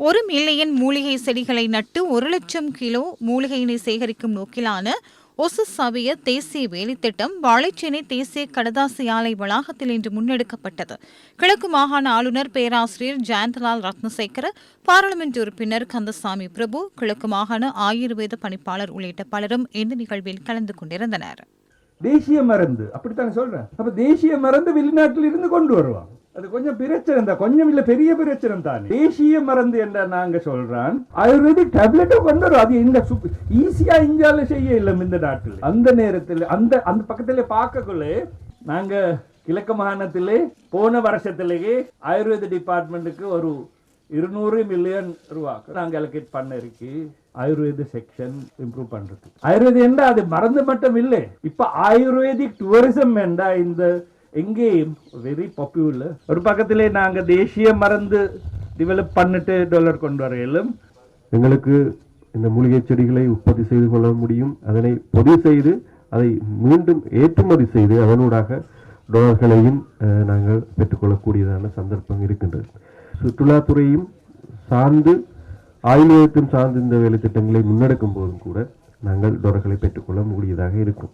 1 million மூலிகை செடிகளை நட்டு 1 லட்சம் கிலோ மூலிகையினை சேகரிக்கும் நோக்கிலான ஒசு சவிய தேசிய வேலைத்திட்டம் வாழைச்சேனை தேசிய கடதாசி ஆலை வளாகத்தில் இன்று முன்னெடுக்கப்பட்டது. கிழக்கு மாகாண ஆளுநர் பேராசிரியர் ஜெயந்தலால் ரத்னசேகர, பாராளுமன்ற உறுப்பினர் கந்தசாமி பிரபு, கிழக்கு மாகாண ஆயுர்வேத பணிப்பாளர் உள்ளிட்ட பலரும் இந்த நிகழ்வில் கலந்து கொண்டிருந்தனர். தேசிய மருந்து அப்படித்தானே சொல்றேன். அப்ப தேசிய மருந்து வெளிநாட்டில் இருந்து கொண்டு வருவாங்க. அது கொஞ்சம் பிரச்சனை தான், கொஞ்சம் இல்ல பெரிய பிரச்சனை தான். தேசிய மருந்து என்ற நாங்க சொல்றான் ஆயுர்வேதிக் டேப்லெட் கொண்டு வரும். அது இந்த ஈஸியா இந்தியால செய்ய இல்லை இந்த நாட்டில். அந்த நேரத்தில் அந்த அந்த பக்கத்திலே பார்க்கக்குள்ளே நாங்க கிழக்கு மாகாணத்திலே போன வருஷத்திலேயே ஆயுர்வேத டிபார்ட்மெண்ட்டுக்கு ஒரு 200 மில்லியன் ரூபாய்க்கு நாங்க அலோகேட் பண்ண இருக்கு. ஆயுர்வேத செக்ஷன் இம்ப்ரூவ் பண்றது. ஆயுர்வேதம் என்றா அது மருந்து மட்டும் இல்லை, இப்ப ஆயுர்வேதிக் டூரிசம் என்றா இந்த எங்கேயும் வெரி பாப்புலர். ஒரு பக்கத்திலே நாங்க தேசிய மருந்து டெவலப் பண்ணிட்டு டாலர் கொண்டு வரையிலும் எங்களுக்கு இந்த மூலிகை செடிகளை உற்பத்தி செய்து கொள்ள முடியும். அதனை பொதி செய்து அதை மீண்டும் ஏற்றுமதி செய்து அதனூடாக டாலர்களையும் நாங்கள் பெற்றுக்கொள்ளக்கூடியதான சந்தர்ப்பம் இருக்கின்றது. சுற்றுலாத்துறையும் சார்ந்து ஆயுர்வேதத்தையும் சார்ந்து இந்த வேலை திட்டங்களை முன்னெடுக்கும் போதும் கூட நாங்கள் டாலர்களை பெற்றுக்கொள்ள முடியதாக இருக்கும்.